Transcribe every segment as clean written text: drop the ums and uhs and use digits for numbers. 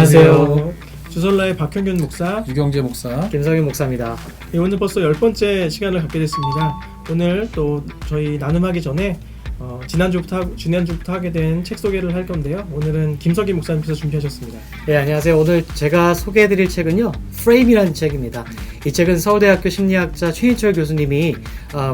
안녕하세요. 주설라의 박형균 목사, 유경재 목사, 김성윤 목사입니다. 네, 오늘 벌써 10번째 시간을 갖게 됐습니다. 오늘 또 저희 나눔하기 전에 지난주부터 하게 된 책 소개를 할 건데요. 오늘은 김석희 목사님께서 준비하셨습니다. 네, 안녕하세요. 오늘 제가 소개해드릴 책은요, 프레임이라는 책입니다. 이 책은 서울대학교 심리학자 최인철 교수님이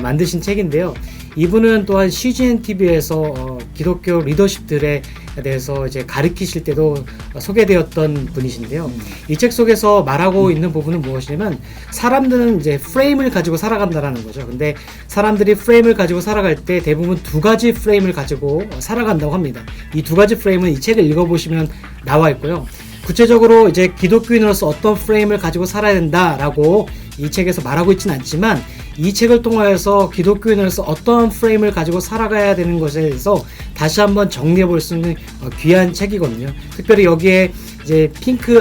만드신 책인데요. 이분은 또한 CGN TV에서 기독교 리더십들에 대해서 이제 가르치실 때도 소개되었던 분이신데요. 이 책 속에서 말하고 있는 부분은 무엇이냐면, 사람들은 이제 프레임을 가지고 살아간다라는 거죠. 근데 사람들이 프레임을 가지고 살아갈 때 대부분 두 가지 프레임을 가지고 살아간다고 합니다. 이 두 가지 프레임은 이 책을 읽어보시면 나와 있고요. 구체적으로 이제 기독교인으로서 어떤 프레임을 가지고 살아야 된다라고 이 책에서 말하고 있지는 않지만, 이 책을 통하여서 기독교인으로서 어떤 프레임을 가지고 살아가야 되는 것에 대해서 다시 한번 정리해 볼 수 있는 귀한 책이거든요. 특별히 여기에 이제 핑크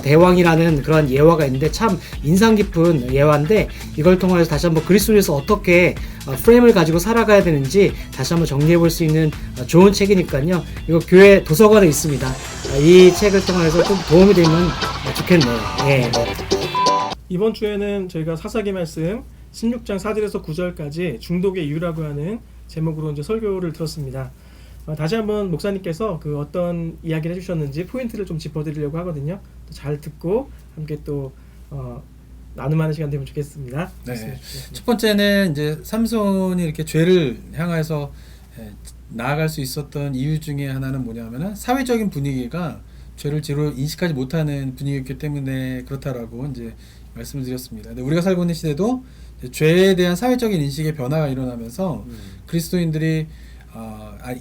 대왕이라는 그런 예화가 있는데 참 인상 깊은 예화인데, 이걸 통해서 다시 한번 그리스도인에서 어떻게 프레임을 가지고 살아가야 되는지 다시 한번 정리해 볼 수 있는 좋은 책이니까요. 이거 교회 도서관에 있습니다. 이 책을 통해서 좀 도움이 되면 좋겠네요. 네. 이번 주에는 저희가 사사기 말씀 16장 4절에서 9절까지 중독의 이유라고 하는 제목으로 이제 설교를 들었습니다. 다시 한번 목사님께서 그 어떤 이야기를 해주셨는지 포인트를 좀 짚어드리려고 하거든요. 잘 듣고 함께 또 나눔하는 시간 되면 좋겠습니다. 네. 첫 번째는 이제 삼손이 이렇게 죄를 향해서 나아갈 수 있었던 이유 중에 하나는 뭐냐면은 사회적인 분위기가 죄를 제대로 인식하지 못하는 분위기였기 때문에 그렇다라고 이제 말씀을 드렸습니다. 근데 우리가 살고 있는 시대도 죄에 대한 사회적인 인식의 변화가 일어나면서 그리스도인들이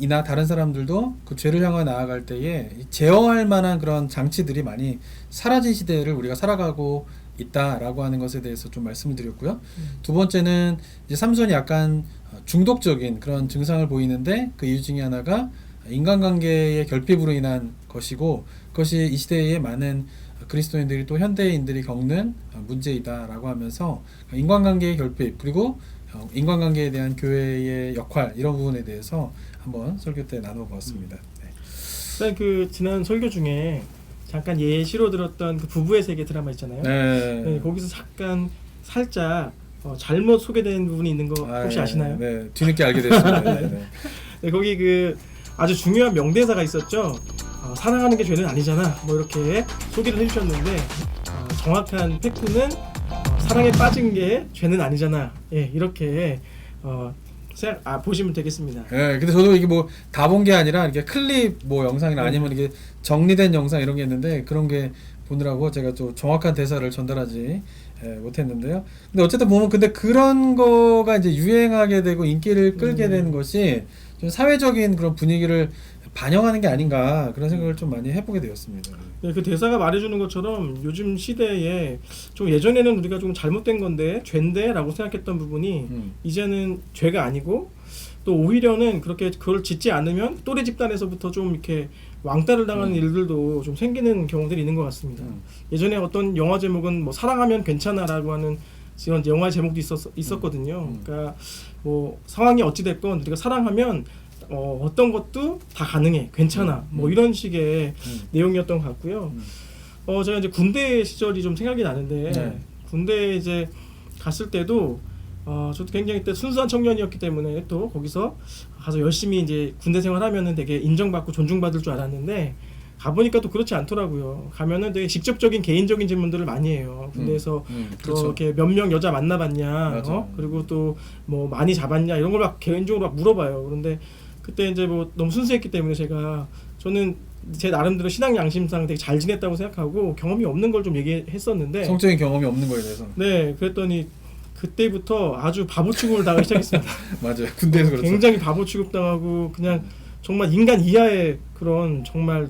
이나 다른 사람들도 그 죄를 향해 나아갈 때에 제어할 만한 그런 장치들이 많이 사라진 시대를 우리가 살아가고 있다라고 하는 것에 대해서 좀 말씀을 드렸고요. 두 번째는 이제 삼손이 약간 중독적인 그런 증상을 보이는데, 그 이유 중에 하나가 인간관계의 결핍으로 인한 것이고, 그것이 이 시대의 많은 그리스도인들이 또 현대인들이 겪는 문제이다라고 하면서 인간관계의 결핍, 그리고 인간관계에 대한 교회의 역할, 이런 부분에 대해서 한번 설교 때 나눠보았습니다. 일단 그 지난 설교 중에 잠깐 예시로 들었던 그 부부의 세계 드라마 있잖아요. 네, 거기서 잠깐 살짝 잘못 소개된 부분이 있는 거 혹시 아시나요? 네, 뒤늦게 알게 됐습니다. 네, 거기 그 아주 중요한 명대사가 있었죠. 사랑하는 게 죄는 아니잖아, 뭐 이렇게 소개를 해주셨는데, 정확한 팩트는 사랑에 빠진 게 죄는 아니잖아. 예, 이렇게 보시면 되겠습니다. 네, 근데 저도 이게 뭐 다 본 게 아니라 이렇게 클립 뭐 영상이나 아니면 이게 정리된 영상 이런 게 있는데, 그런 게 보느라고 제가 좀 정확한 대사를 전달하지 못했는데요. 근데 어쨌든 보면 근데 그런 거가 이제 유행하게 되고 인기를 끌게 되는 것이 좀 사회적인 그런 분위기를 반영하는 게 아닌가, 그런 생각을 좀 많이 해보게 되었습니다. 네, 그 대사가 말해주는 것처럼 요즘 시대에 좀 예전에는 우리가 좀 잘못된 건데 죄인데 라고 생각했던 부분이 이제는 죄가 아니고, 또 오히려는 그렇게 그걸 짓지 않으면 또래 집단에서부터 좀 이렇게 왕따를 당하는 일들도 좀 생기는 경우들이 있는 것 같습니다. 예전에 어떤 영화 제목은 뭐 사랑하면 괜찮아라고 하는 이런 영화 제목도 있었거든요. 그러니까 뭐 상황이 어찌 됐건 우리가 사랑하면 어떤 것도 다 가능해, 괜찮아, 뭐 이런 식의 내용이었던 것 같고요. 제가 이제 군대 시절이 좀 생각이 나는데, 군대에 이제 갔을 때도 저도 굉장히 그때 순수한 청년이었기 때문에 또 거기서 가서 열심히 이제 군대 생활하면은 되게 인정받고 존중받을 줄 알았는데, 가보니까 또 그렇지 않더라고요. 가면은 되게 직접적인 개인적인 질문들을 많이 해요. 군대에서 그렇죠. 이렇게 몇 명 여자 만나봤냐, 그리고 또 뭐 많이 잡았냐, 이런 걸 막 개인적으로 막 물어봐요. 그런데 그때 이제 뭐 너무 순수했기 때문에 저는 제 나름대로 신앙 양심상 되게 잘 지냈다고 생각하고 경험이 없는 걸 좀 얘기했었는데, 성적인 경험이 없는 거에 대해서. 네, 그랬더니 그때부터 아주 바보 취급을 당하기 시작했습니다. 맞아요. 군대에서 그렇죠. 굉장히 바보 취급당하고 그냥 정말 인간 이하의 그런 정말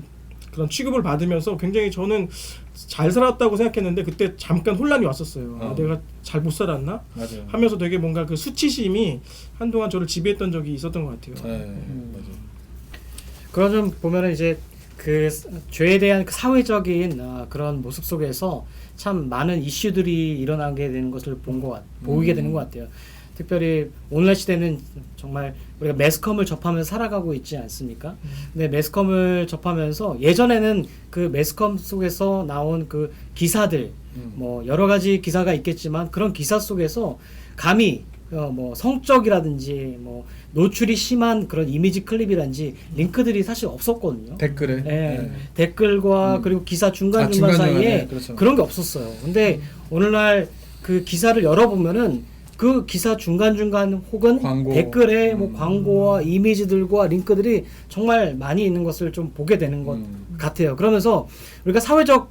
그런 취급을 받으면서 굉장히 저는 잘 살았다고 생각했는데, 그때 잠깐 혼란이 왔었어요. 내가 잘 못 살았나? 맞아요. 하면서 되게 뭔가 그 수치심이 한동안 저를 지배했던 적이 있었던 것 같아요. 맞아요. 그런 점 보면은 이제 그 죄에 대한 그 사회적인 그런 모습 속에서 참 많은 이슈들이 일어나게 되는 것을 보이게 되는 것 같아요. 특별히 오늘날 시대는 정말 우리가 매스컴을 접하면서 살아가고 있지 않습니까? 근데 매스컴을 접하면서 예전에는 그 매스컴 속에서 나온 그 기사들 뭐 여러 가지 기사가 있겠지만 그런 기사 속에서 감히 뭐 성적이라든지 뭐 노출이 심한 그런 이미지 클립이라든지 링크들이 사실 없었거든요. 댓글에 네. 댓글과 그리고 기사 중간중간 중간중간에, 사이에 그렇죠. 그런 게 없었어요. 근데 오늘날 그 기사를 열어보면은 그 기사 중간중간 혹은 광고. 댓글에 뭐 광고와 이미지들과 링크들이 정말 많이 있는 것을 좀 보게 되는 것 같아요. 그러면서 우리가 사회적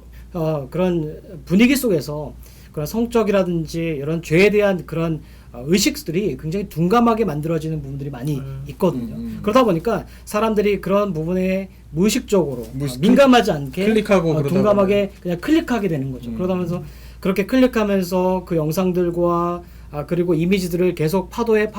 그런 분위기 속에서 그런 성적이라든지 이런 죄에 대한 그런 의식들이 굉장히 둔감하게 만들어지는 부분들이 많이 있거든요. 그러다 보니까 사람들이 그런 부분에 무의식적으로 민감하지 않게 클릭하고 그러다 둔감하게 그냥 클릭하게 되는 거죠. 그러면서 그렇게 클릭하면서 그 영상들과 그리고 이미지들을 계속 파도를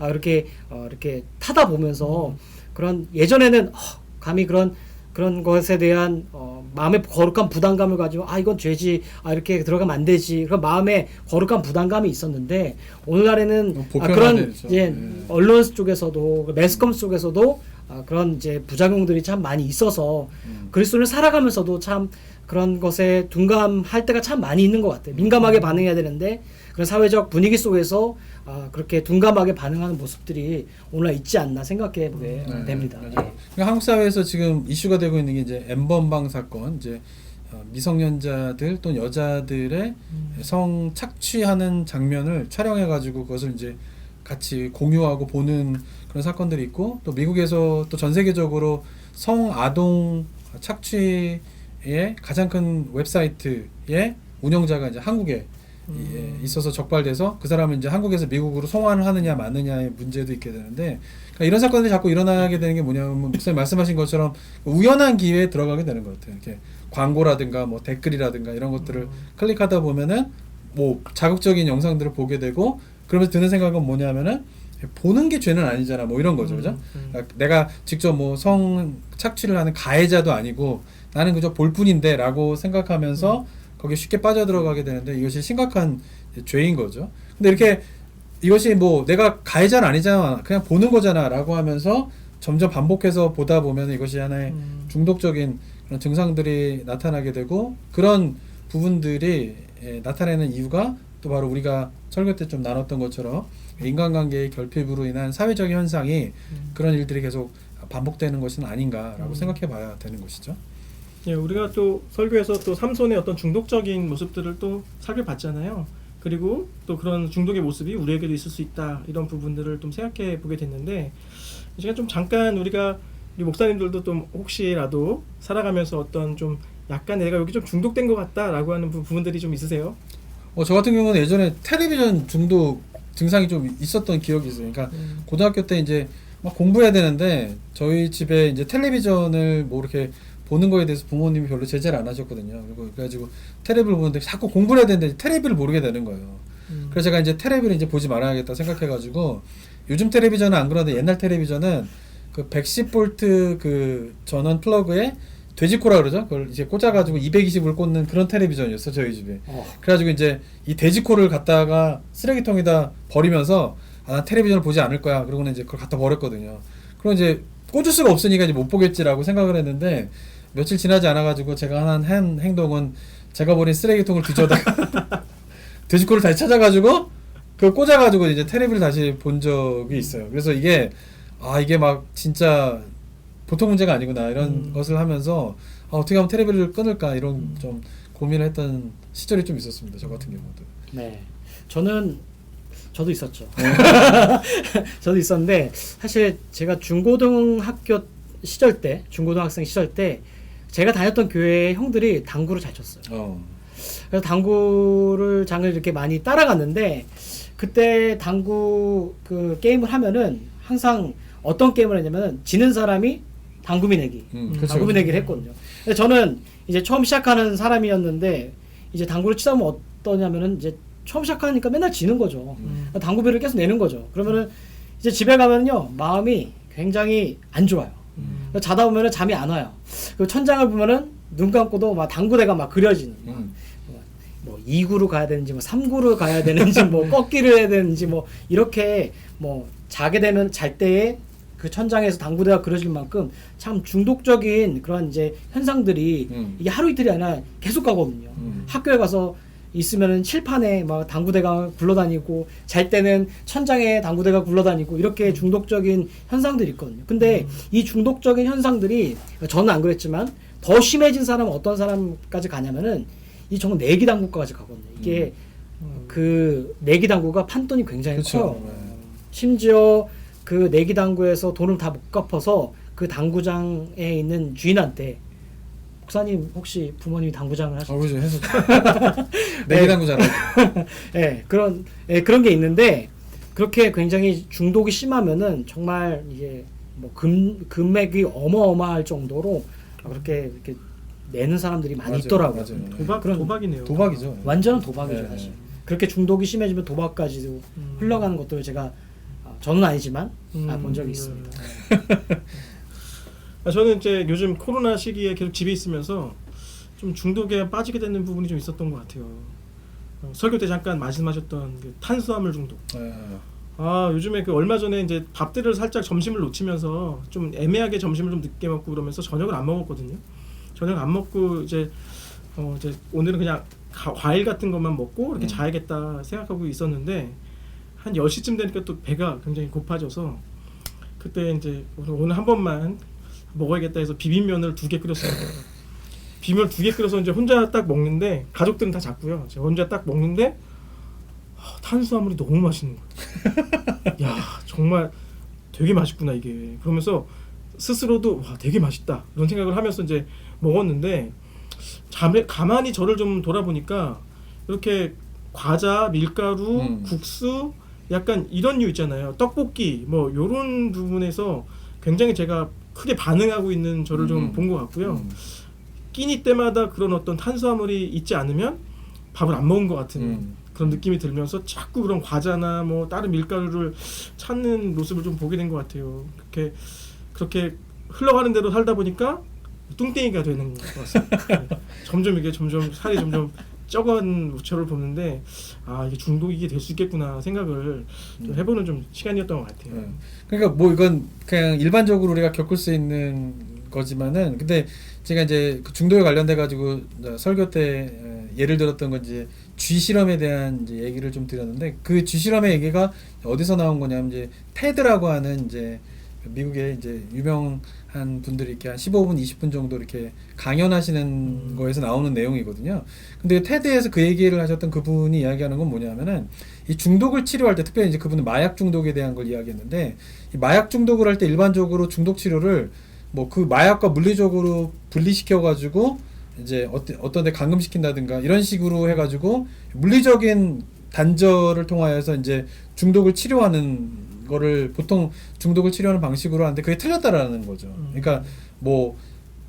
이렇게 타다 보면서 그런 예전에는 감히 그런 것에 대한 마음의 거룩한 부담감을 가지고 이건 죄지, 이렇게 들어가면 안 되지, 그런 마음에 거룩한 부담감이 있었는데 오늘날에는 그런 이제 언론 쪽에서도 매스컴 쪽에서도 그런 이제 부작용들이 참 많이 있어서 그리스도를 살아가면서도 참 그런 것에 둔감할 때가 참 많이 있는 것 같아요. 민감하게 반응해야 되는데 그런 사회적 분위기 속에서 그렇게 둔감하게 반응하는 모습들이 오늘 있지 않나 생각해 보게 됩니다. 그러니까 한국 사회에서 지금 이슈가 되고 있는 게 이제 N번방 사건, 이제 미성년자들 또는 여자들의 성 착취하는 장면을 촬영해 가지고 그것을 이제 같이 공유하고 보는 그런 사건들이 있고, 또 미국에서 또 전 세계적으로 성 아동 착취의 가장 큰 웹사이트의 운영자가 이제 한국에 있어서 적발돼서 그 사람은 이제 한국에서 미국으로 송환을 하느냐 마느냐의 문제도 있게 되는데, 그러니까 이런 사건들이 자꾸 일어나게 되는 게 뭐냐면 목사님 말씀하신 것처럼 우연한 기회에 들어가게 되는 것 같아요. 이렇게 광고라든가 뭐 댓글이라든가 이런 것들을 클릭하다 보면은 뭐 자극적인 영상들을 보게 되고, 그러면서 드는 생각은 뭐냐면은 보는 게 죄는 아니잖아, 뭐 이런 거죠, 그죠? 그러니까 내가 직접 뭐 성 착취를 하는 가해자도 아니고 나는 그저 볼 뿐인데라고 생각하면서 거기에 쉽게 빠져들어가게 되는데 이것이 심각한 죄인 거죠. 근데 이렇게 이것이 뭐 내가 가해자는 아니잖아, 그냥 보는 거잖아라고 하면서 점점 반복해서 보다 보면 이것이 하나의 중독적인 그런 증상들이 나타나게 되고, 그런 부분들이 나타내는 이유가 또 바로 우리가 설교 때 좀 나눴던 것처럼 인간관계의 결핍으로 인한 사회적 현상이 그런 일들이 계속 반복되는 것은 아닌가라고 생각해 봐야 되는 것이죠. 예, 우리가 또 설교에서 또 삼손의 어떤 중독적인 모습들을 또 살펴봤잖아요. 그리고 또 그런 중독의 모습이 우리에게도 있을 수 있다, 이런 부분들을 좀 생각해 보게 됐는데, 이 시간 좀 잠깐 우리 목사님들도 좀 혹시라도 살아가면서 어떤 좀 약간 내가 여기 좀 중독된 것 같다라고 하는 부분들이 좀 있으세요? 저 같은 경우는 예전에 텔레비전 중독 증상이 좀 있었던 기억이 있어요. 그러니까 고등학교 때 이제 막 공부해야 되는데 저희 집에 이제 텔레비전을 뭐 이렇게 보는 거에 대해서 부모님이 별로 제재를 안 하셨거든요. 그래가지고 텔레비를 보는데 자꾸 공부를 해야 되는데 텔레비를 모르게 되는 거예요. 그래서 제가 이제 텔레비를 이제 보지 말아야겠다 생각해가지고, 요즘 텔레비전은 안 그러는데 옛날 텔레비전은 그 110V 그 전원 플러그에 돼지코라 그러죠. 그걸 이제 꽂아가지고 220을 꽂는 그런 텔레비전이었어, 저희 집에. 그래가지고 이제 이 돼지코를 갖다가 쓰레기통에다 버리면서 난 텔레비전을 보지 않을 거야. 그러고는 이제 그걸 갖다 버렸거든요. 그럼 이제 꽂을 수가 없으니까 이제 못 보겠지라고 생각을 했는데, 며칠 지나지 않아가지고 제가 한 행동은 제가 버린 쓰레기통을 뒤져다가 돼지코를 다시 찾아가지고 그걸 꽂아가지고 이제 텔레비를 다시 본 적이 있어요. 그래서 이게 막 진짜 보통 문제가 아니구나, 이런 것을 하면서 어떻게 하면 텔레비를 끊을까, 이런 좀 고민을 했던 시절이 좀 있었습니다, 저 같은 경우도. 네, 저도 있었죠. 저도 있었는데, 사실 제가 중고등학생 시절 때 제가 다녔던 교회의 형들이 당구를 잘 쳤어요. 그래서 당구를 장을 이렇게 많이 따라갔는데, 그때 당구 그 게임을 하면은 항상 어떤 게임을 했냐면은 지는 사람이 당구미 내기, 당구미 내기를 했거든요. 저는 이제 처음 시작하는 사람이었는데, 이제 당구를 치다 보면 어떠냐면은 이제 처음 시작하니까 맨날 지는 거죠. 당구비를 계속 내는 거죠. 그러면은 이제 집에 가면요 마음이 굉장히 안 좋아요. 자다 보면은 잠이 안 와요. 그 천장을 보면은 눈 감고도 막 당구대가 막 그려지는. 뭐 2구로 가야 되는지 뭐 3구로 가야 되는지 뭐 꺾기를 해야 되는지 뭐 이렇게 뭐 자게 되면 잘 때에 그 천장에서 당구대가 그려질 만큼 참 중독적인 그런 이제 현상들이 이게 하루 이틀이 아니라 계속 가거든요. 학교에 가서 있으면은 칠판에 막 당구대가 굴러다니고 잘 때는 천장에 당구대가 굴러다니고 이렇게 중독적인 현상들이 있거든요. 근데 이 중독적인 현상들이 저는 안 그랬지만 더 심해진 사람은 어떤 사람까지 가냐면은 이 정말 내기 당구까지 가거든요. 이게 그 내기 당구가 판돈이 굉장히 그쵸. 커요. 네. 심지어 그 내기 당구에서 돈을 다 못 갚아서 그 당구장에 있는 주인한테 목사님 혹시 부모님이 당구장을 하셨죠? 그죠. 해서 내기 당구 잘하죠. 예, 그런 게 있는데 그렇게 굉장히 중독이 심하면은 정말 이게 뭐 금액이 어마어마할 정도로 그렇게 이렇게 내는 사람들이 많이 맞아요, 있더라고요. 맞아요. 도박이네요. 도박이죠. 완전한 도박이죠, 네, 사실. 네. 그렇게 중독이 심해지면 도박까지도 흘러가는 것들을 제가 저는 아니지만 본 적이 있습니다. 저는 이제 요즘 코로나 시기에 계속 집에 있으면서 좀 중독에 빠지게 되는 부분이 좀 있었던 것 같아요. 설교 때 잠깐 말씀하셨던 그 탄수화물 중독. 네. 요즘에 그 얼마 전에 이제 밥들을 살짝 점심을 놓치면서 좀 애매하게 점심을 좀 늦게 먹고 그러면서 저녁을 안 먹었거든요. 저녁 안 먹고 이제 오늘은 그냥 과일 같은 것만 먹고 이렇게 자야겠다 생각하고 있었는데 한 10시쯤 되니까 또 배가 굉장히 고파져서 그때 이제 오늘 한 번만 먹어야겠다 해서 비빔면을 2개 끓였어요. 비빔면 2개 끓여서 이제 혼자 딱 먹는데 가족들은 다 잤고요. 제가 혼자 딱 먹는데 탄수화물이 너무 맛있는 거예요. 야, 정말 되게 맛있구나 이게. 그러면서 스스로도 와, 되게 맛있다 이런 생각을 하면서 이제 먹었는데 가만히 저를 좀 돌아보니까 이렇게 과자, 밀가루, 국수 약간 이런 류 있잖아요. 떡볶이 뭐 요런 부분에서 굉장히 제가 크게 반응하고 있는 저를 좀 본 것 같고요. 끼니 때마다 그런 어떤 탄수화물이 있지 않으면 밥을 안 먹은 것 같은 그런 느낌이 들면서 자꾸 그런 과자나 뭐 다른 밀가루를 찾는 모습을 좀 보게 된 것 같아요. 그렇게 흘러가는 대로 살다 보니까 뚱땡이가 되는 것 같습니다. 점점 살이 점점 쪄간 저를 보는데 이게 중독이 될 수 있겠구나 생각을 좀 해보는 좀 시간이었던 것 같아요. 네. 그러니까 뭐 이건 그냥 일반적으로 우리가 겪을 수 있는 거지만은 근데 제가 이제 그 중독에 관련돼 가지고 설교 때 예를 들었던 건 이제 쥐 실험에 대한 이제 얘기를 좀 드렸는데 그 쥐 실험의 얘기가 어디서 나온 거냐면 이제 테드라고 하는 이제 미국의 이제 유명한 분들이 이렇게 한 15분, 20분 정도 이렇게 강연하시는 거에서 나오는 내용이거든요. 근데 테드에서 그 얘기를 하셨던 그분이 이야기하는 건 뭐냐면은 이 중독을 치료할 때 특별히 이제 그분은 마약 중독에 대한 걸 이야기했는데 이 마약 중독을 할 때 일반적으로 중독 치료를 뭐 그 마약과 물리적으로 분리시켜 가지고 이제 어떤 데 감금시킨다든가 이런 식으로 해 가지고 물리적인 단절을 통하여서 이제 중독을 치료하는 거를 보통 중독을 치료하는 방식으로 하는데 그게 틀렸다라는 거죠. 그러니까 뭐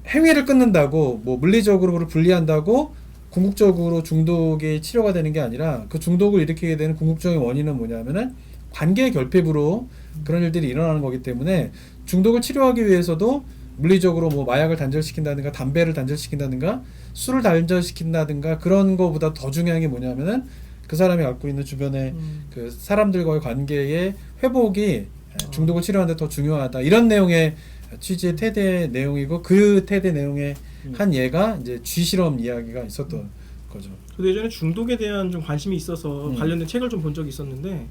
행위를 끊는다고 뭐 물리적으로 그걸 분리한다고 궁극적으로 중독이 치료가 되는 게 아니라 그 중독을 일으키게 되는 궁극적인 원인은 뭐냐면은 관계 결핍으로 그런 일들이 일어나는 거기 때문에 중독을 치료하기 위해서도 물리적으로 뭐 마약을 단절시킨다든가 담배를 단절시킨다든가 술을 단절시킨다든가 그런 거보다 더 중요한 게 뭐냐면은 그 사람이 갖고 있는 주변의 그 사람들과의 관계의 회복이 중독을 치료하는 데 더 중요하다. 이런 내용의 취지의 테드의 내용이고 그 테드 내용의 한 예가 이제 쥐 실험 이야기가 있었던 거죠. 저도 예전에 중독에 대한 좀 관심이 있어서 관련된 책을 좀 본 적이 있었는데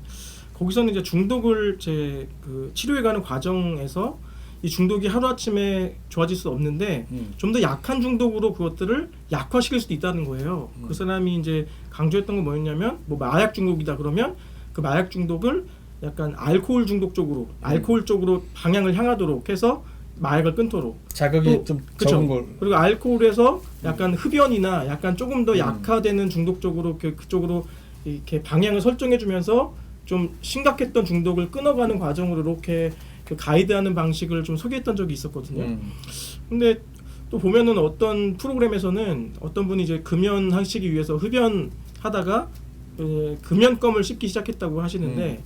거기서는 이제 중독을 그 치료해가는 과정에서 이 중독이 하루아침에 좋아질 수 없는데 좀 더 약한 중독으로 그것들을 약화시킬 수도 있다는 거예요. 그 사람이 이제 강조했던 건 뭐였냐면 뭐 마약 중독이다 그러면 그 마약 중독을 약간 알코올 중독 쪽으로 알코올 쪽으로 방향을 향하도록 해서 마약을 끊도록 자극이 좀 적은 걸 그리고 알코올에서 약간 흡연이나 약간 조금 더 약화되는 중독 쪽으로 그쪽으로 이렇게 방향을 설정해 주면서 좀 심각했던 중독을 끊어가는 과정으로 이렇게 그 가이드하는 방식을 좀 소개했던 적이 있었거든요. 근데 또 보면은 어떤 프로그램에서는 어떤 분이 이제 금연하시기 위해서 흡연하다가 금연껌을 씹기 시작했다고 하시는데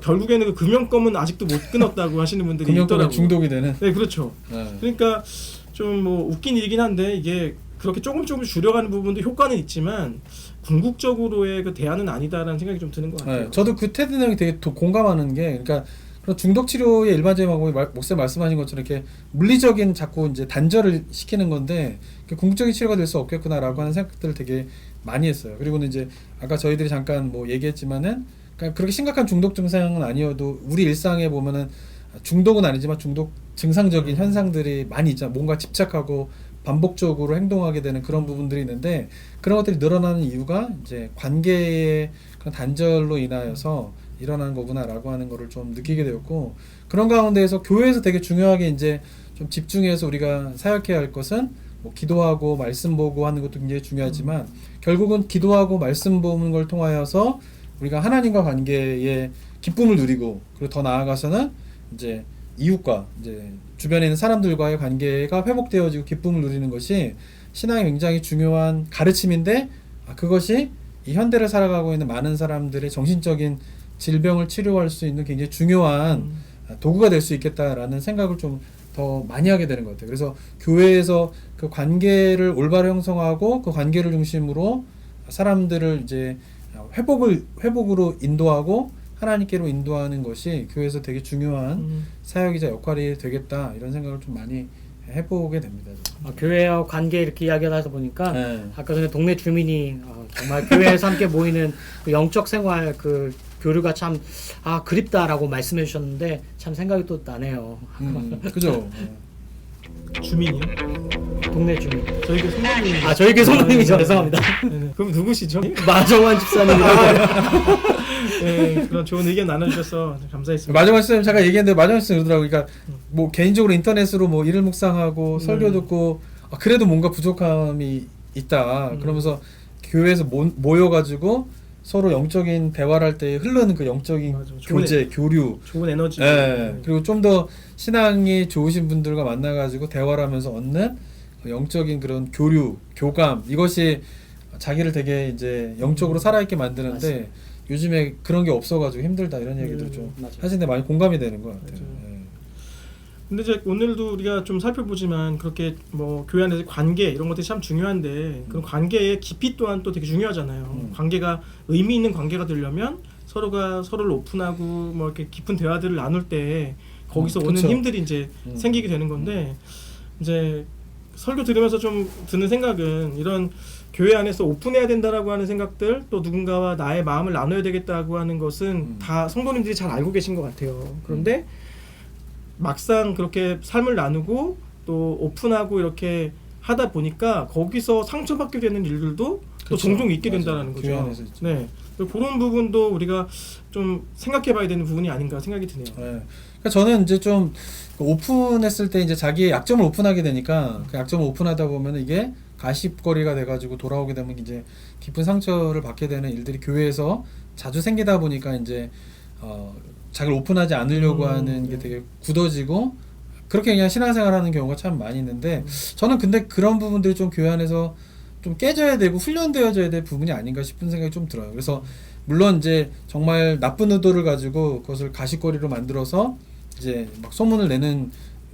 결국에는 그 금연껌은 아직도 못 끊었다고 하시는 분들이 있더라고요. 중독이 되는. 네, 그렇죠. 네. 그러니까 좀 뭐 웃긴 일이긴 한데 이게 그렇게 조금 줄여가는 부분도 효과는 있지만 궁극적으로의 그 대안은 아니다라는 생각이 좀 드는 것 같아요. 네, 저도 그 테드 내용이 되게 공감하는 게, 그러니까 그런 중독 치료의 일반적인 방법이 목사님 말씀하신 것처럼 이렇게 물리적인 자꾸 이제 단절을 시키는 건데 궁극적인 치료가 될 수 없겠구나라고 하는 생각들을 되게 많이 했어요. 그리고는 이제 아까 저희들이 잠깐 뭐 얘기했지만은 그러니까 그렇게 심각한 중독 증상은 아니어도 우리 일상에 보면은 중독은 아니지만 중독 증상적인 현상들이 많이 있잖아. 뭔가 집착하고 반복적으로 행동하게 되는 그런 부분들이 있는데 그런 것들이 늘어나는 이유가 이제 관계의 그런 단절로 인하여서 일어나는 거구나라고 하는 거를 좀 느끼게 되었고, 그런 가운데에서 교회에서 되게 중요하게 이제 좀 집중해서 우리가 사역해야 할 것은 뭐 기도하고 말씀 보고 하는 것도 굉장히 중요하지만 결국은 기도하고 말씀 보는 걸 통하여서 우리가 하나님과 관계에 기쁨을 누리고, 그리고 더 나아가서는 이제 이웃과 이제 주변에 있는 사람들과의 관계가 회복되어지고 기쁨을 누리는 것이 신앙의 굉장히 중요한 가르침인데, 그것이 이 현대를 살아가고 있는 많은 사람들의 정신적인 질병을 치료할 수 있는 굉장히 중요한 도구가 될 수 있겠다라는 생각을 좀 더 많이 하게 되는 것 같아요. 그래서 교회에서 그 관계를 올바로 형성하고 그 관계를 중심으로 사람들을 이제 회복으로 인도하고 하나님께로 인도하는 것이 교회에서 되게 중요한 사역이자 역할이 되겠다, 이런 생각을 좀 많이 해보게 됩니다. 교회와 관계 이렇게 이야기를 하다 보니까 네. 아까 전에 동네 주민이 정말 교회에서 함께 모이는 그 영적 생활 그 교류가 참 그립다라고 말씀해 주셨는데 참 생각이 또 나네요. 그죠? 주민이요? 동네 주민. 저희 교회 성도님. 저희 교회 성도님이죠. 죄송합니다. 네네. 그럼 누구시죠? 마정환 집사님이라고. 네, 그런 좋은 의견 나눠주셔서 감사했습니다. 마지막 시점 잠깐 얘기했는데 마지막 시점 그러더라고요. 그러니까 뭐 개인적으로 인터넷으로 뭐 일을 묵상하고 설교 듣고 그래도 뭔가 부족함이 있다. 그러면서 교회에서 모여가지고 서로 영적인 대화를 할 때 흐르는 그 영적인 교제, 교류, 좋은 에너지. 그리고 좀 더 신앙이 좋으신 분들과 만나가지고 대화를 하면서 얻는 그 영적인 그런 교류, 교감, 이것이 자기를 되게 이제 영적으로 살아있게 만드는데 맞습니다. 요즘에 그런 게 없어가지고 힘들다, 이런 얘기도 좀 하시는데 많이 공감이 되는 것 같아요. 근데 이제 오늘도 우리가 좀 살펴보지만 그렇게 뭐 교회 안에서 관계 이런 것들이 참 중요한데 그런 관계의 깊이 또한 또 되게 중요하잖아요. 관계가 의미 있는 관계가 되려면 서로가 서로를 오픈하고 뭐 이렇게 깊은 대화들을 나눌 때 거기서 오는 그쵸. 힘들이 이제 생기게 되는 건데, 이제 설교 들으면서 좀 드는 생각은 이런 교회 안에서 오픈해야 된다라고 하는 생각들, 또 누군가와 나의 마음을 나눠야 되겠다고 하는 것은 다 성도님들이 잘 알고 계신 것 같아요. 그런데 막상 그렇게 삶을 나누고 또 오픈하고 이렇게 하다 보니까 거기서 상처받게 되는 일들도 또 그쵸. 종종 있게 맞아요. 된다는 교회 거죠. 안에서 있죠. 네, 그런 부분도 우리가 좀 생각해봐야 되는 부분이 아닌가 생각이 드네요. 그러니까 저는 이제 좀 오픈했을 때 이제 자기의 약점을 오픈하게 되니까 그 약점을 오픈하다 보면 이게 가십거리가 돼가지고 돌아오게 되면 이제 깊은 상처를 받게 되는 일들이 교회에서 자주 생기다 보니까 이제 자기를 오픈하지 않으려고 하는 게 되게 굳어지고 그렇게 그냥 신앙생활하는 경우가 참 많이 있는데 저는 근데 그런 부분들이 좀 교회 안에서 좀 깨져야 되고 훈련되어져야 될 부분이 아닌가 싶은 생각이 좀 들어요. 그래서 물론 이제 정말 나쁜 의도를 가지고 그것을 가십거리로 만들어서 이제 막 소문을 내는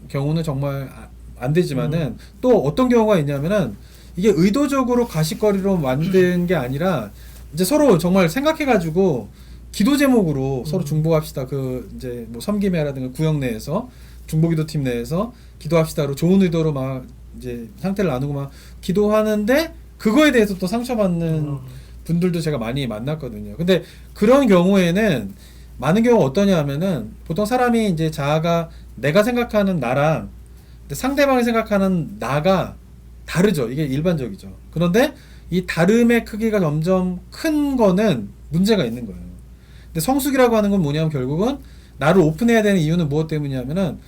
경우는 정말 안 되지만은 또 어떤 경우가 있냐면은 이게 의도적으로 가십거리로 만든 게 아니라 이제 서로 정말 생각해가지고 기도 제목으로 서로 중보합시다. 그 이제 뭐 섬김회라든가 구역 내에서 중보기도 팀 내에서 기도합시다로 좋은 의도로 막 이제 상태를 나누고 막 기도하는데 그거에 대해서 또 상처받는 분들도 제가 많이 만났거든요. 근데 그런 경우에는 많은 경우가 어떠냐 하면은 보통 사람이 이제 자아가 내가 생각하는 나랑 상대방이 생각하는 나가 다르죠. 이게 일반적이죠. 그런데 이 다름의 크기가 점점 큰 거는 문제가 있는 거예요. 근데 성숙이라고 하는 건 뭐냐면 결국은 나를 오픈해야 되는 이유는 무엇 때문이냐면은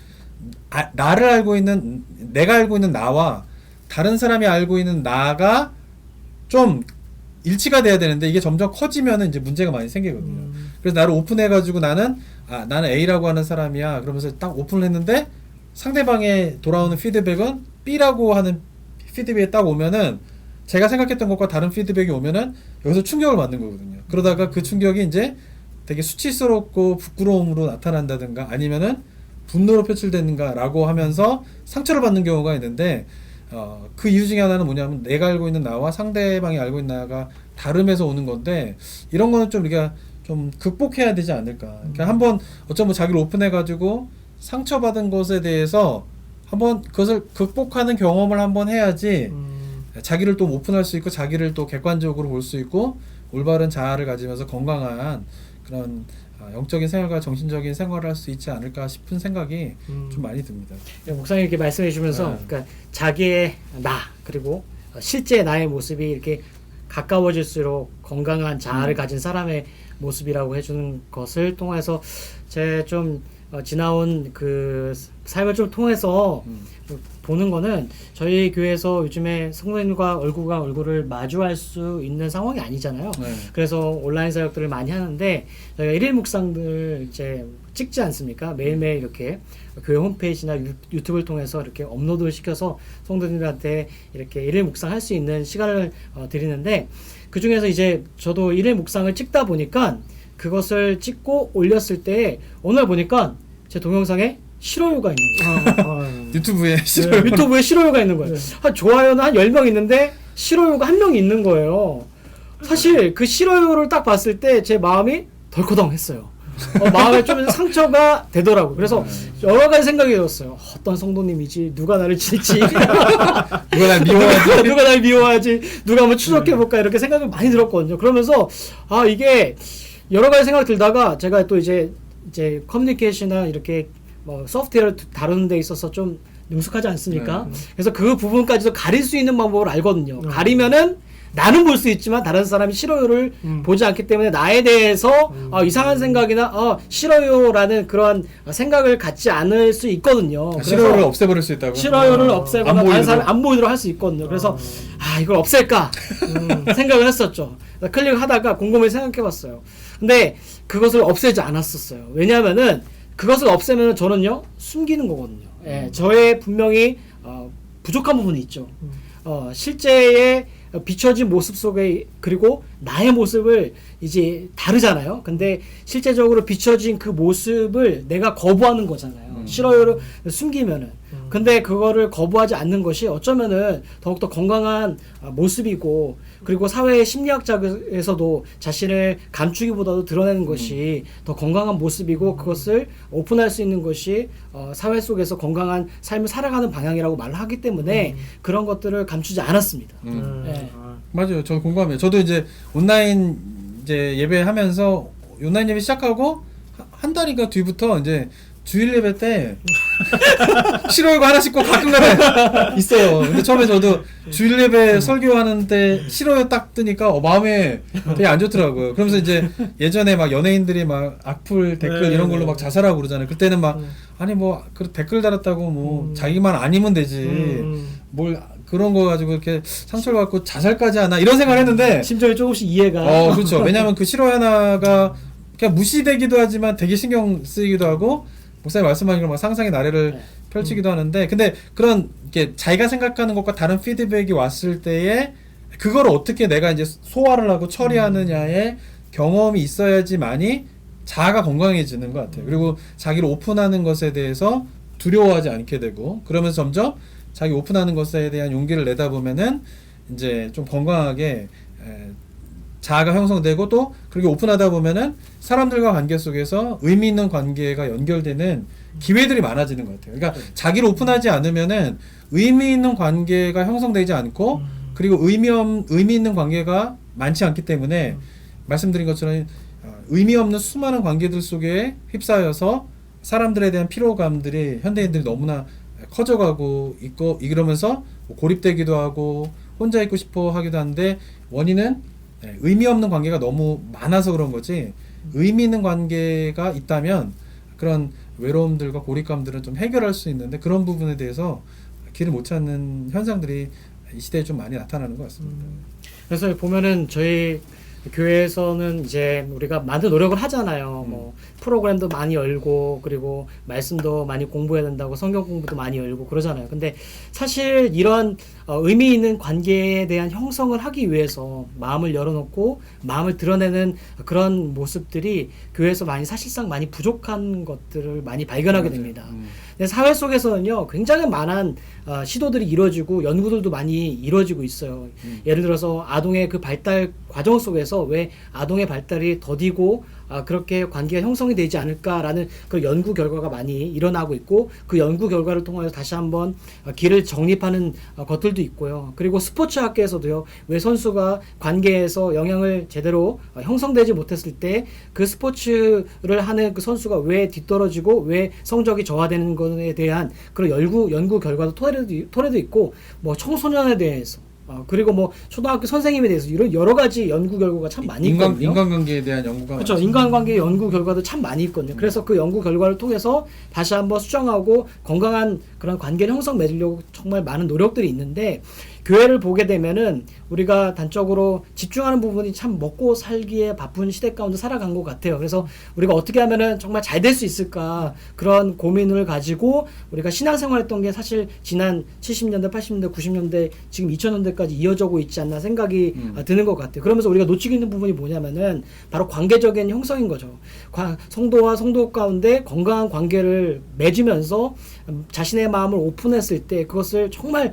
나를 알고 있는 내가 알고 있는 나와 다른 사람이 알고 있는 나가 좀 일치가 돼야 되는데 이게 점점 커지면은 이제 문제가 많이 생기거든요. 그래서 나를 오픈해가지고 나는 A라고 하는 사람이야. 그러면서 딱 오픈을 했는데 상대방의 돌아오는 피드백은 B라고 하는 피드백이 딱 오면은 제가 생각했던 것과 다른 피드백이 오면은 여기서 충격을 받는 거거든요. 그러다가 그 충격이 이제 되게 수치스럽고 부끄러움으로 나타난다든가 아니면은 분노로 표출되는가라고 하면서 상처를 받는 경우가 있는데 그 이유 중에 하나는 뭐냐면 내가 알고 있는 나와 상대방이 알고 있는 나가 다름에서 오는 건데 이런 거는 좀 우리가 좀 극복해야 되지 않을까. 그러니까 한번 어쩌면 자기를 오픈해가지고 상처받은 것에 대해서 한번 그것을 극복하는 경험을 한번 해야지 자기를 또 오픈할 수 있고 자기를 또 객관적으로 볼 수 있고 올바른 자아를 가지면서 건강한 그런 영적인 생활과 정신적인 생활을 할 수 있지 않을까 싶은 생각이 좀 많이 듭니다. 목사님 이렇게 말씀해 주시면서 네. 그러니까 자기의 나 그리고 실제 나의 모습이 이렇게 가까워질수록 건강한 자아를 가진 사람의 모습이라고 해주는 것을 통해서 제 좀 지나온 그 삶을 좀 통해서 보는 거는 저희 교회에서 요즘에 성도님과 얼굴과 얼굴을 마주할 수 있는 상황이 아니잖아요. 네. 그래서 온라인 사역들을 많이 하는데 저희가 일일 묵상들 이제 찍지 않습니까? 매일매일 이렇게 교회 홈페이지나 유튜브를 통해서 이렇게 업로드를 시켜서 성도님들한테 이렇게 일일 묵상할 수 있는 시간을 드리는데 그 중에서 이제 저도 일일 묵상을 찍다 보니까 그것을 찍고 올렸을 때 어느 날 보니까 제 동영상에 싫어요가 있는 거예요. 유튜브에 네, 유튜브에 싫어요가 있는 거예요. 좋아요는 한 10명 있는데 싫어요가 1명이 있는 거예요. 사실 그 싫어요를 딱 봤을 때 제 마음이 덜커덩했어요. 마음에 좀 상처가 되더라고요. 그래서 여러 가지 생각이 들었어요. 어떤 성도님이지? 누가 나를 칠지? 누가 날 미워하지? 누가 날 미워하지? 누가 한번 추적해볼까? 이렇게 생각이 많이 들었거든요. 그러면서 이게 여러 가지 생각이 들다가 제가 또 이제 커뮤니케이션이나 이렇게 뭐 소프트웨어를 다루는 데 있어서 좀 능숙하지 않습니까? 그래서 그 부분까지도 가릴 수 있는 방법을 알거든요. 가리면은 나는 볼 수 있지만 다른 사람이 싫어요를 보지 않기 때문에 나에 대해서 이상한 생각이나 싫어요라는 그런 생각을 갖지 않을 수 있거든요. 싫어요를 없애버릴 수 있다고. 싫어요를 없애거나 안 다른 보이도록. 사람이 안 보이도록 할 수 있거든요. 그래서 이걸 없앨까 생각을 했었죠. 클릭하다가 곰곰이 생각해봤어요. 근데 그것을 없애지 않았었어요. 왜냐하면은 그것을 없애면 저는요 숨기는 거거든요. 예, 저의 분명히 부족한 부분이 있죠. 실제의 비춰진 모습 속에 그리고 나의 모습을 이제 다르잖아요. 근데 실제적으로 비춰진 그 모습을 내가 거부하는 거잖아요. 싫어요를 숨기면은. 근데 그거를 거부하지 않는 것이 어쩌면은 더욱더 건강한 모습이고 그리고 사회 심리학자에서도 자신을 감추기보다도 드러내는 것이 더 건강한 모습이고 그것을 오픈할 수 있는 것이 사회 속에서 건강한 삶을 살아가는 방향이라고 말을 하기 때문에 그런 것들을 감추지 않았습니다. 네. 맞아요. 저 공감해요. 저도 이제 온라인 이제 예배하면서 온라인 예배 시작하고 한 달인가 뒤부터 이제 주일 예배 때 싫어요가 하나씩 꼭 가끔가다 있어요. 근데 처음에 저도 주일 예배 설교하는 때 싫어요 딱 뜨니까 마음에 되게 안 좋더라고요. 그러면서 이제 예전에 막 연예인들이 막 악플 댓글 이런 걸로 막 자살하고 그러잖아요. 그때는 막 아니 뭐 그 댓글 달았다고 뭐 자기만 아니면 되지 뭘 그런 거 가지고 이렇게 상처를 받고 자살까지 하나 이런 생각을 했는데 심정이 조금씩 이해가 그렇죠. 왜냐하면 그 싫어요 하나가 그냥 무시되기도 하지만 되게 신경 쓰이기도 하고 목사님 말씀하신 막 상상의 나래를 펼치기도 하는데 근데 그런 이렇게 자기가 생각하는 것과 다른 피드백이 왔을 때에 그걸 어떻게 내가 이제 소화를 하고 처리하느냐의 경험이 있어야지만이 자아가 건강해지는 것 같아요. 그리고 자기를 오픈하는 것에 대해서 두려워하지 않게 되고 그러면서 점점 자기 오픈하는 것에 대한 용기를 내다 보면은 이제 좀 건강하게 자아가 형성되고 또 그렇게 오픈하다 보면은 사람들과 관계 속에서 의미 있는 관계가 연결되는 기회들이 많아지는 것 같아요. 그러니까 자기를 오픈하지 않으면은 의미 있는 관계가 형성되지 않고 그리고 의미 있는 관계가 많지 않기 때문에 말씀드린 것처럼 의미 없는 수많은 관계들 속에 휩싸여서 사람들에 대한 피로감들이 현대인들이 너무나 커져가고 있고 이러면서 고립되기도 하고 혼자 있고 싶어 하기도 하는데 원인은 의미 없는 관계가 너무 많아서 그런 거지 의미 있는 관계가 있다면 그런 외로움들과 고립감들은 좀 해결할 수 있는데 그런 부분에 대해서 길을 못 찾는 현상들이 이 시대에 좀 많이 나타나는 것 같습니다. 그래서 보면은 저희 교회에서는 이제 우리가 많은 노력을 하잖아요. 뭐 프로그램도 많이 열고 그리고 말씀도 많이 공부해야 된다고 성경 공부도 많이 열고 그러잖아요. 근데 사실 이런 의미 있는 관계에 대한 형성을 하기 위해서 마음을 열어놓고 마음을 드러내는 그런 모습들이 교회에서 많이 사실상 많이 부족한 것들을 많이 발견하게 됩니다. 근데 사회 속에서는요 굉장히 많은 시도들이 이루어지고 연구들도 많이 이루어지고 있어요. 예를 들어서 아동의 그 발달 과정 속에서 왜 아동의 발달이 더디고 그렇게 관계가 형성이 되지 않을까라는 그 연구 결과가 많이 일어나고 있고 그 연구 결과를 통하여 다시 한번 길을 정립하는 것들도 있고요. 그리고 스포츠 학계에서도요. 왜 선수가 관계에서 영향을 제대로 형성되지 못했을 때 그 스포츠를 하는 그 선수가 왜 뒤떨어지고 왜 성적이 저하되는 것에 대한 그런 연구 결과도 토래도 있고 뭐 청소년에 대해서 그리고 뭐 초등학교 선생님에 대해서 이런 여러 가지 연구 결과가 참 많이 있거든요. 인간관계에 대한 연구가 그렇죠. 많습니다. 인간관계 연구 결과도 참 많이 있거든요. 그래서 그 연구 결과를 통해서 다시 한번 수정하고 건강한 그런 관계를 형성 맺으려고 정말 많은 노력들이 있는데 교회를 보게 되면은 우리가 단적으로 집중하는 부분이 참 먹고 살기에 바쁜 시대 가운데 살아간 것 같아요. 그래서 우리가 어떻게 하면은 정말 잘 될 수 있을까 그런 고민을 가지고 우리가 신앙생활했던 게 사실 지난 70년대, 80년대, 90년대 지금 2000년대까지 이어져고 있지 않나 생각이 드는 것 같아요. 그러면서 우리가 놓치고 있는 부분이 뭐냐면은 바로 관계적인 형성인 거죠. 성도와 성도 가운데 건강한 관계를 맺으면서 자신의 마음을 오픈했을 때 그것을 정말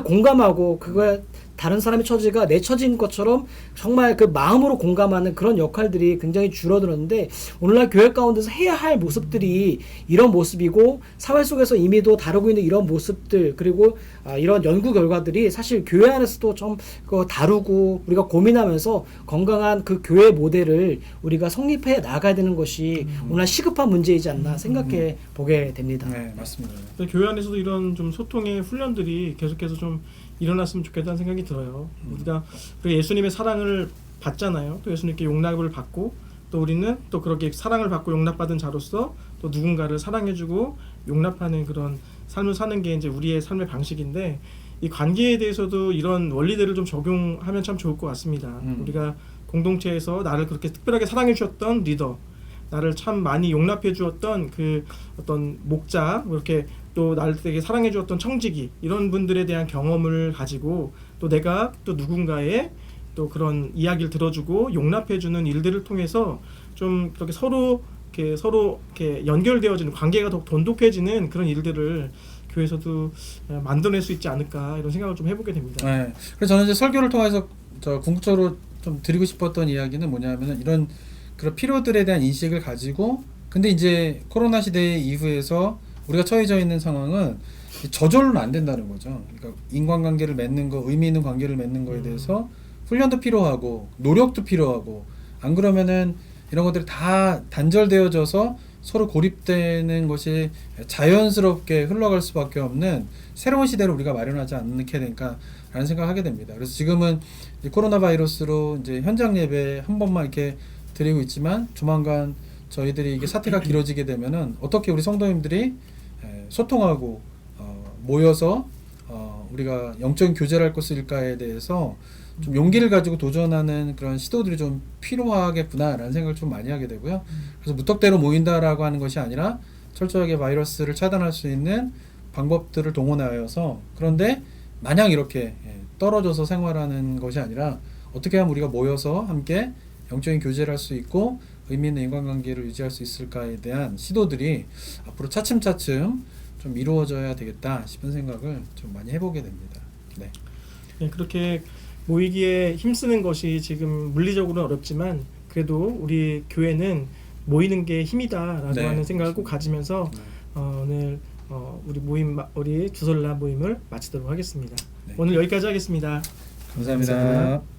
공감하고 그거에 다른 사람의 처지가 내 처지인 것처럼 정말 그 마음으로 공감하는 그런 역할들이 굉장히 줄어들었는데 오늘날 교회 가운데서 해야 할 모습들이 이런 모습이고 사회 속에서 이미도 다루고 있는 이런 모습들 그리고 이런 연구 결과들이 사실 교회 안에서도 좀 다루고 우리가 고민하면서 건강한 그 교회 모델을 우리가 성립해 나가야 되는 것이 오늘날 시급한 문제이지 않나 생각해 보게 됩니다. 네, 맞습니다. 교회 안에서도 이런 좀 소통의 훈련들이 계속해서 좀 일어났으면 좋겠다는 생각이 들어요. 우리가 예수님의 사랑을 받잖아요. 또 예수님께 용납을 받고 또 우리는 또 그렇게 사랑을 받고 용납받은 자로서 또 누군가를 사랑해주고 용납하는 그런 삶을 사는 게 이제 우리의 삶의 방식인데 이 관계에 대해서도 이런 원리들을 좀 적용하면 참 좋을 것 같습니다. 우리가 공동체에서 나를 그렇게 특별하게 사랑해 주었던 리더, 나를 참 많이 용납해 주었던 그 어떤 목자, 이렇게 또 나를 되게 사랑해 주었던 청지기 이런 분들에 대한 경험을 가지고 또 내가 또 누군가의 또 그런 이야기를 들어주고 용납해 주는 일들을 통해서 좀 그렇게 서로 이렇게 연결되어지는 관계가 더 돈독해지는 그런 일들을 교회에서도 만들어낼 수 있지 않을까 이런 생각을 좀 해보게 됩니다. 네. 그래서 저는 이제 설교를 통해서 궁극적으로 좀 드리고 싶었던 이야기는 뭐냐면은 이런 그런 필요들에 대한 인식을 가지고 근데 이제 코로나 시대 이후에서 우리가 처해져 있는 상황은 저절로는 안 된다는 거죠. 그러니까 인간관계를 맺는 거, 의미 있는 관계를 맺는 거에 대해서 훈련도 필요하고 노력도 필요하고 안 그러면은 이런 것들이 다 단절되어져서 서로 고립되는 것이 자연스럽게 흘러갈 수밖에 없는 새로운 시대를 우리가 마련하지 않게 될까라는 생각을 하게 됩니다. 그래서 지금은 코로나 바이러스로 이제 현장 예배 한 번만 이렇게 드리고 있지만 조만간 저희들이 이게 사태가 길어지게 되면은 어떻게 우리 성도님들이 소통하고 모여서 우리가 영적인 교제를 할 것일까에 대해서 좀 용기를 가지고 도전하는 그런 시도들이 좀 필요하겠구나라는 생각을 좀 많이 하게 되고요. 그래서 무턱대로 모인다라고 하는 것이 아니라 철저하게 바이러스를 차단할 수 있는 방법들을 동원하여서 그런데 마냥 이렇게 떨어져서 생활하는 것이 아니라 어떻게 하면 우리가 모여서 함께 영적인 교제를 할 수 있고 의미 있는 인간관계를 유지할 수 있을까에 대한 시도들이 앞으로 차츰차츰 좀 이루어져야 되겠다 싶은 생각을 좀 많이 해보게 됩니다. 네. 네, 그렇게 모이기에 힘쓰는 것이 지금 물리적으로는 어렵지만 그래도 우리 교회는 모이는 게 힘이다라고 네, 하는 생각을 꼭 가지면서 오늘 우리 주설라 모임을 마치도록 하겠습니다. 네. 오늘 여기까지 하겠습니다. 감사합니다.